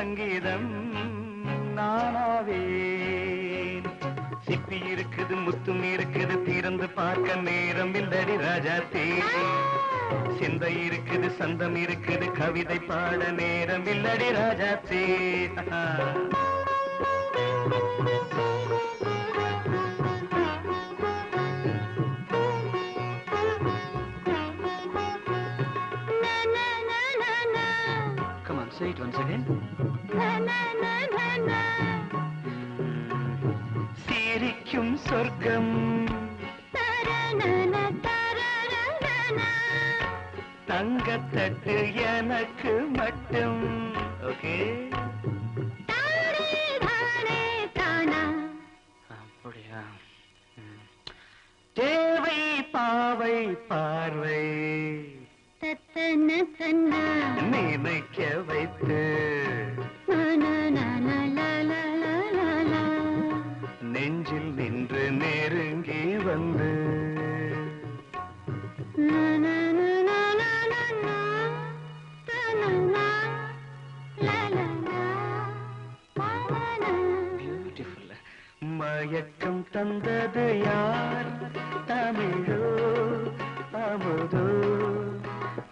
சங்கீதம் நானாவேன். சிப்பி இருக்குது, முத்தும் இருக்குது, திறந்து பார்க்க நேரம் இல்லடி ராஜாத்தே. சிந்தை இருக்குது, சந்தம் இருக்குது, கவிதை பாட நேரம் இல்லடி ராஜாத்தே. Come on, say it once again. சிரிக்கும் சொர்க்கம் தங்கத்தட்டு எனக்கு மட்டும். ஓகே, அப்படியா? தேவை பாவை பார்வை நினைக்க வைத்து நெஞ்சில் நின்று நெருங்கி வந்து பியூட்டிஃபுல். மயக்கம் தந்தது யார்? தமிழோ அமுதோ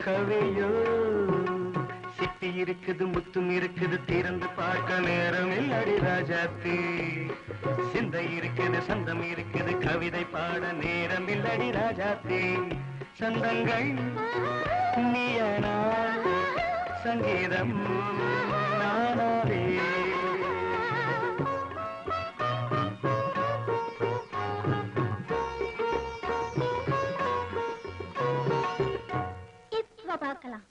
கவியோ? சிப்பி இருக்குது, முத்தும் இருக்குது, திறந்து பார்க்க நேரம் இல்லடி ராஜாத்தே. சிந்தை இருக்குது, சந்தம் இருக்குது, கவிதை பாட நேரம் இல்லடி ராஜாத்தே. சந்தங்கள் நீயனா, சங்கீதம் நானாவே. பார்க்கலாம்.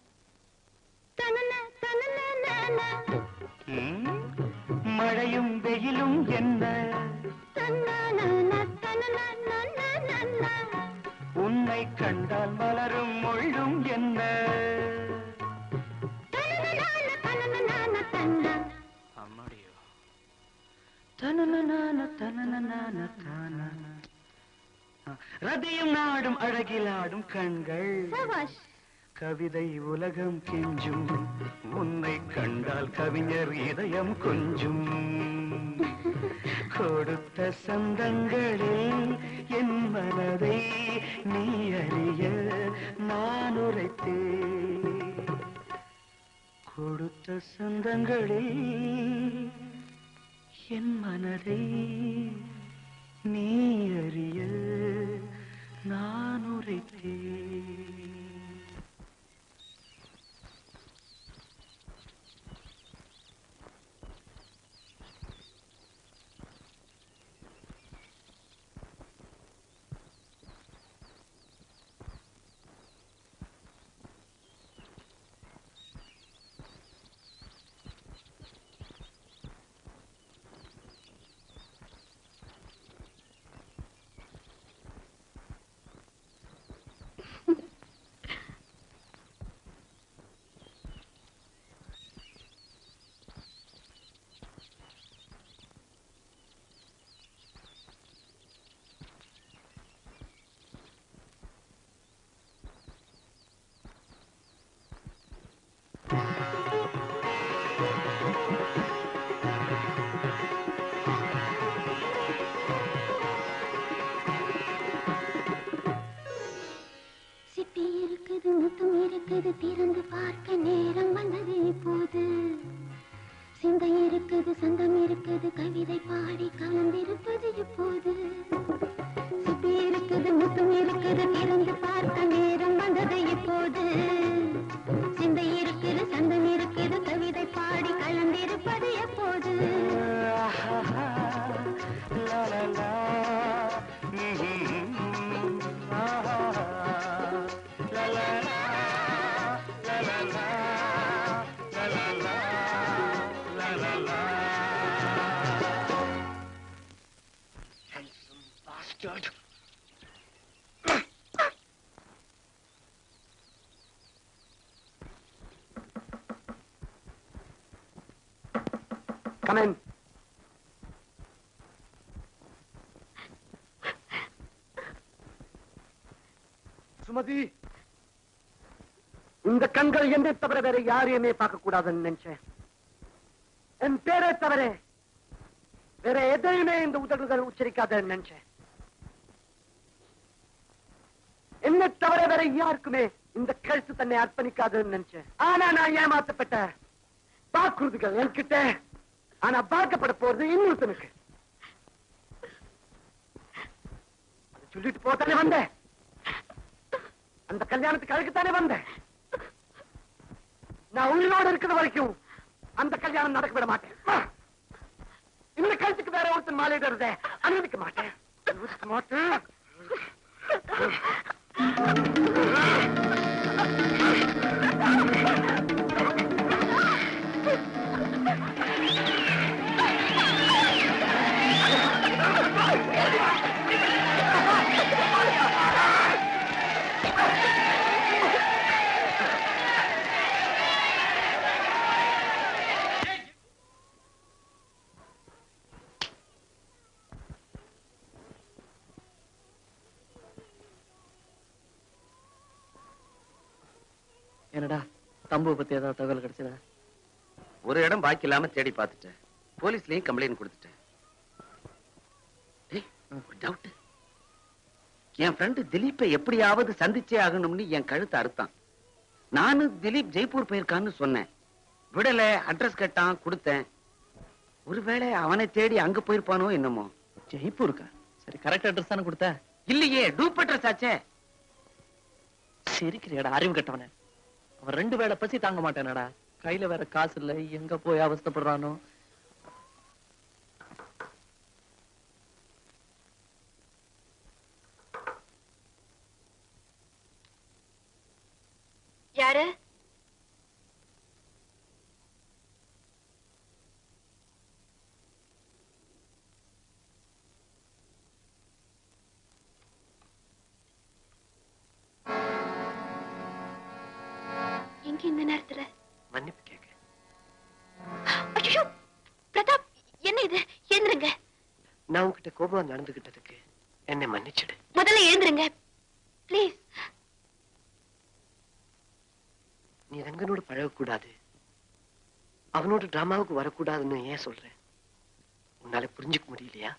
மழையும் வெயிலும் என்ன, உன்னை கண்டால் மலரும் மொழியும் என்ன. அம்மாடியோ ரதியும் நாடும் அழகிலாடும் கண்கள், கவிதை உலகம் கெஞ்சும். உன்னை கண்டால் கவிஞர் இதயம் கொஞ்சும். கொடுத்த சந்தங்களில் என் மனதை நீ அறிய நான் உரைத்தேன். கொடுத்த சந்தங்களில் என் மனதை நீ அறிய நான் உரைத்தேன். திறந்து பார்க்க நேரம் வந்தது இப்போது. சிந்தை இருக்குது, சந்தம் இருக்குது, கவிதை பாடி கலந்திருப்பது இப்போது. சிப்பி இருக்குது, முத்தம் இருக்குது, திறந்து பார்க்க நேரம் வந்தது இப்போது. சிந்தை இருக்குது, சந்தம் இருக்குது, கவிதை பாடி கலந்திருப்பது எப்போது. Come in. சுமதி, இந்த கண்கள் என்னை தவிர வேற யாரையுமே பார்க்க கூடாதுன்னு நினைச்சேன். என் பேரை தவிர வேற எதையுமே இந்த உதடுகள் உச்சரிக்காதன்னு நினைச்சேன். என்ன தவிர வேற யாருக்குமே இந்த கழுத்து தன்னை அர்ப்பணிக்காதுன்னு நினைச்சேன். ஆனா நான் ஏமாத்தப்பட்ட வாக்குறுதிகள் என்கிட்ட. ஆனா பார்க்கப்பட போறது இன்னொருத்தனுக்கு. சொல்லிட்டு போத்தானே வந்தேன். அந்த கல்யாணத்துக்கு அழுக்குத்தானே வந்தேன். நான் உயிரோடு இருக்கிற வரைக்கும் அந்த கல்யாணம் நடக்க விட மாட்டேன். இந்த கழுத்துக்கு வேற ஒருத்தன் மாலையிடுறத அனுமதிக்க மாட்டேன். அனுமதிக்க மாட்டேன். என்னடா தம்பு பத்தி ஏதாவது தகவல் கிடைச்சதா? ஒரு இடம் பாக்கி இல்லாம தேடி பார்த்துட்டேன். போலீஸ்லயும் கம்ப்ளைண்ட் கொடுத்துட்டேன். டவுட், என் ஃப்ரெண்டு திலீப்பை எப்படியாவது சந்திச்சே ஆகணும்னு என் கழுத்தை அறுத்தான். நானும் திலீப் ஜெய்ப்பூர் போயிருக்கான்னு சொன்னேன். விடல, அட்ரஸ் கேட்டான், கொடுத்தேன். ஒருவேளை அவனை தேடி அங்க போயிருப்பானோ என்னமோ. ஜெய்ப்பூருக்கா? சரி, கரெக்ட் அட்ரஸ் தானே கொடுத்த? இல்லையே, டூப் அட்ரஸ் ஆச்சே. சரிக்கிறியாடா அறிவு கட்டவன. அவன் 2 வேளை பசி தாங்க மாட்டானடா. கையில வேற காசு இல்ல, எங்க போய் அவஸ்தைப்படுறானோ. யாரு? எங்க இந்த நேரத்துல? மன்னிப்பு கேட்க. ஐயோ பிரதாப், என்ன இது? எழுந்துருங்க. நான் உங்ககிட்ட கோபமா நடந்துகிட்டதுக்கு என்னை மன்னிச்சிடு. முதல்ல எழுந்துருங்க பிளீஸ். நீ ரங்கனோடு பழகக்கூடாது, அவனோட டிராமாவுக்கு வரக்கூடாதுன்னு ஏன் சொல்றேன்? உன்னால புரிஞ்சுக்க முடியலையா?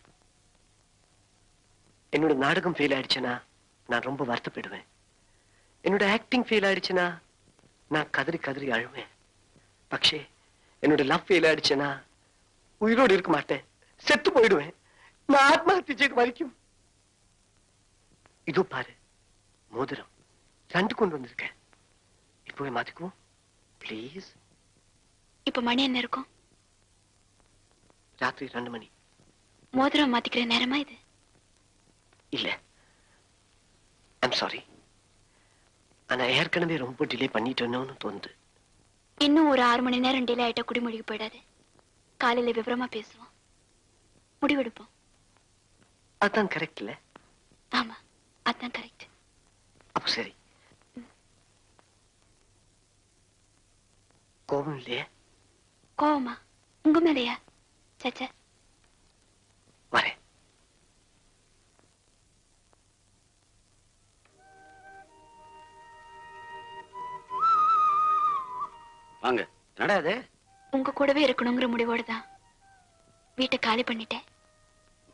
என்னோட நாடகம் ஃபெயில் ஆயிடுச்சுன்னா நான் ரொம்ப வருத்தப்படுவேன். என்னோட ஆக்டிங் ஃபெயில் ஆயிடுச்சுன்னா நான் கதறி கதறி அழுவேன். പക്ഷേ என்னோட லவ் ஃபெயில் ஆயிடுச்சுன்னா உயிரோடு இருக்க மாட்டேன், செத்து போயிடுவேன். நான் ஆத்மஹத்யா செய்து வரைக்கும். இதோ பாரு, மோதிரம் 2 கொண்டு வந்திருக்கேன். இப்போவே மாத்திக்குவோம் ப்ளீஸ். இப்ப மணி என்ன இருக்கும்? ராத்திரி 2 மணி. மோதிரம் மாத்திக்கிற நேரமா இது? இல்ல, ஐம் சாரி. ஆனா ஏற்கனவே ரொம்ப டிலே பண்ணிட்டோன்னு தோணுது. இன்னும் ஒரு 6 மணி நேரம் டிலே ஆயிட்டா குடிமொழிக்கு போயிடாது. காலையில விவரமா பேசுவோம், முடிவெடுப்போம். அதான் கரெக்ட் இல்ல? ஆமா, அதான் கரெக்ட். அப்போ சரி. கோபம் இல்லையே? கோவமா? உங்க மேலையா? சச்சா, வரேன். வாங்க. என்னடா இது? உங்க கூடவே இருக்கணுங்கிற முடிவோடு தான் வீட்டை காலி பண்ணிட்டேன்.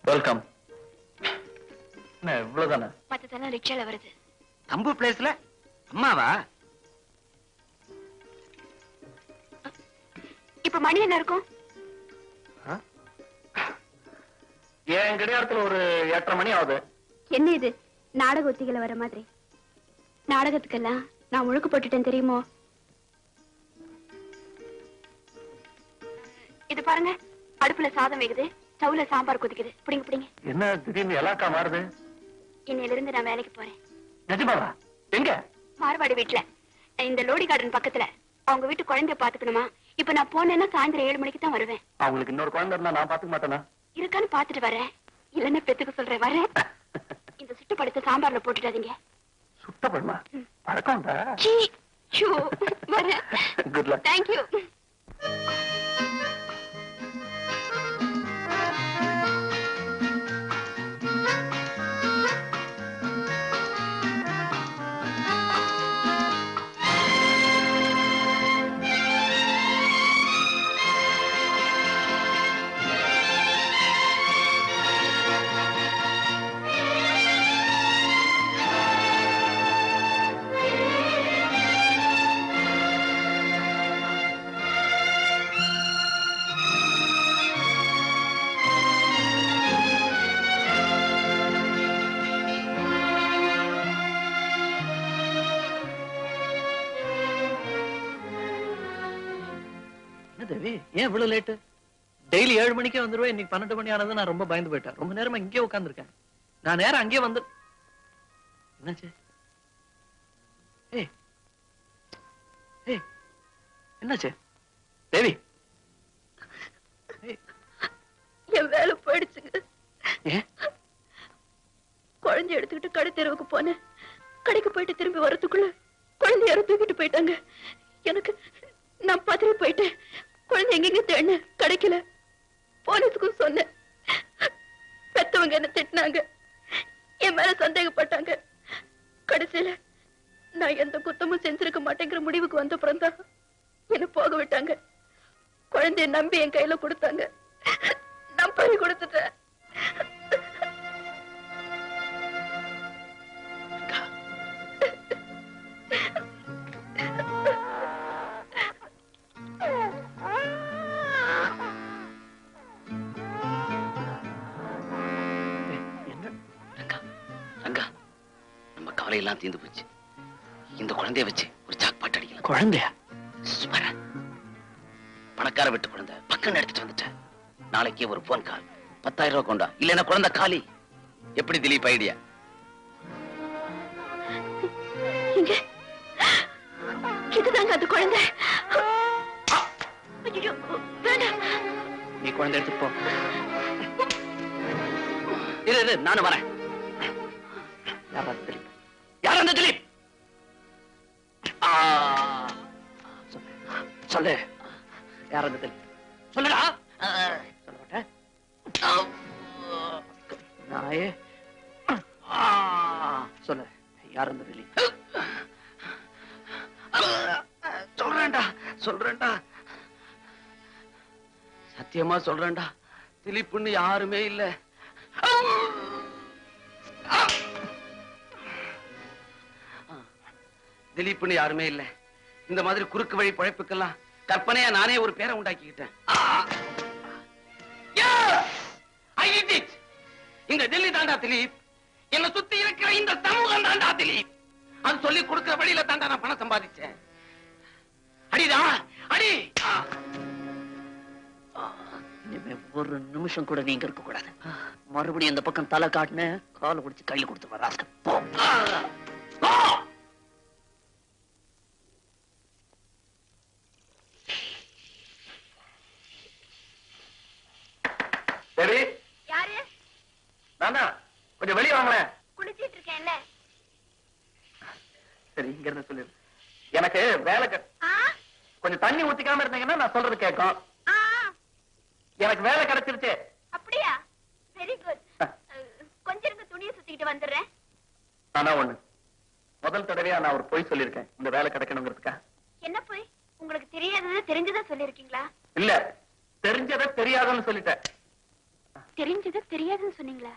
வெல்கம். என்ன இவ்வளவுதானே? மத்ததெல்லாம் ரிக்ஷால வருது. தம்பு பிளேஸ்ல அம்மாவா? இப்ப மணி என்ன இருக்கும்? என் கிடையாரத்துல ஒரு 8:30 மணி ஆகுது. என்ன இது நாடக ஒத்திகளை வர மாதிரி? நாடகத்துக்கெல்லாம் நான் முழுக்க போட்டுட்டேன் தெரியுமோ? இது பாருங்க, அடுப்புல சாதம் வேகுது, ஸ்டவ்ல சாம்பார் கொதிக்குது. பிடிங்க பிடிங்க. என்ன திடீர்னு எலாக்கா மாறுது? இன்னையில இருந்து நான் வேலைக்கு போறேன். நிஜமாவா? எங்க? மார்வாடி வீட்டுல, இந்த லோடி கார்டன் பக்கத்துல. அவங்க வீட்டு குழந்தைய பாத்துக்கணுமா? இப்ப நான் போனேன்னா சாயந்தரம் 7 மணிக்கு தான் வருவேன். அவங்களுக்கு இன்னொரு குழந்தை இருந்தா நான் பாத்துக்க மாட்டேனா? இருக்கான்னு பாத்துட்டு வரேன். இல்லன்னா பெத்துக்க சொல்றேன். வரேன். இந்த சுட்டு படுத்த சாம்பார்ல போட்டுடாதீங்க. சுத்தப்படுமா? பழக்கம் சீ, ஷூ, வரேன். Good luck. தேங்க்யூ. தேவி ஏன் இவ்வளவு லேட்டு? டெய்லி 7 மணிக்கே வந்துருவேன். இன்னைக்கு 12 மணி ஆனது நான் ரொம்ப பயந்து போயிட்டேன். ரொம்ப நேரமா இங்கே உட்கார்ந்துருக்கேன். நான் நேரம் அங்கேயே வந்து என்னாச்சு? ஏய் ஏய் என்னாச்சு தேவி? என் வேலை போயிடுச்சுங்க. ஏன்? குழந்தை எடுத்துக்கிட்டு கடை தெருவுக்கு போனேன். கடைக்கு போயிட்டு திரும்பி வரதுக்குள்ள குழந்தை யாரும் தூக்கிட்டு போயிட்டாங்க. எனக்கு நான் பதறி போயிட்டேன். குழந்தை எங்கெங்க தேடினேன், கிடைக்கல. போலீஸுக்கும் சொன்னேன். பெத்தவங்க என்ன திட்டினாங்க, என் மேல சந்தேகப்பட்டாங்க. கடைசியில நான் எந்த குத்தமும் செஞ்சிருக்க மாட்டேங்கிற முடிவுக்கு வந்த அப்புறம்தான் என்ன போக விட்டாங்க. குழந்தைய நம்பி என் கையில கொடுத்தாங்க. நான் பறி கொடுத்துட்டேன். எல்லாம் தீர்ந்து போச்சு. இந்த குழந்தைய வச்சு ஒரு சாக்பாட்டு அடிக்கலாம். குழந்தையா? சுமாரா பணக்கார விட்டு குழந்தை பக்கம் எடுத்துட்டு வந்துட்டேன். நாளைக்கே ஒரு போன் கால், 10,000 ரூபாய் கொண்டா, இல்லன்னா குழந்தை காலி. எப்படி திலீப் ஐடியா? இதுதாங்க அது குழந்தை. நீ குழந்தை எடுத்துட்டு போ. இரு நானும் வரேன். யார் அந்த திலீப்? சொல்லு, யார் அந்த திலீப்? சொல்லுடா. சொல்ல மாட்டேன். நாயே சொல்லு, யார் அந்த திலீப்? சொல்றேன்டா சத்தியமா சொல்றேன்டா. திலீப்னு யாருமே இல்ல. திலீப்னு யாருமே இல்ல. இந்த மாதிரி குறுக்கு வழி பழைப்புக்கெல்லாம் கற்பனையா நானே ஒரு பேரை உண்டாக்கிக்கிட்டேன். இந்த தில்லி தாண்டா திலீப். என்னை சுத்தி இருக்கிற இந்த சமூகம் தாண்டா திலீப். அது சொல்லி கொடுக்கிற வழியில தாண்டா நான் பணம் சம்பாதிச்சேன். அடிடா அடி. இனிமே ஒரு நிமிஷம் கூட நீங்க இருக்க கூடாது. மறுபடியும் இந்த பக்கம் தலை காட்டுன காலை குடிச்சு கையில கொடுத்து வராஸ்க. சரி, யாரு? நானா கொஞ்சம் வெளியே வாங்களேன். குளிச்சிட்டு இருக்கேன்ல. சரி, இங்க இருந்து சொல்லிடு. எனக்கு வேலை கொஞ்சம் தண்ணி ஊத்திக்காம இருந்தீங்கன்னா நான் சொல்றது கேட்கும். எனக்கு வேலை கிடைச்சிருச்சு. அப்படியா? Very good. கொஞ்சம் இருங்க, துணியை சுத்திக்கிட்டு வந்துடுறேன். ஆனா ஒண்ணு, முதல் தடவையா நான் ஒரு பொய் சொல்லியிருக்கேன் இந்த வேலை கிடைக்கணுங்கிறதுக்கா. என்ன போய்? உங்களுக்கு தெரியாதது தெரிஞ்சதா சொல்லிருக்கீங்களா? இல்ல, தெரிஞ்சதை தெரியாதுன்னு சொல்லிட்டேன். தெரிஞ்சது தெரியாதுன்னு சொன்னீங்களா?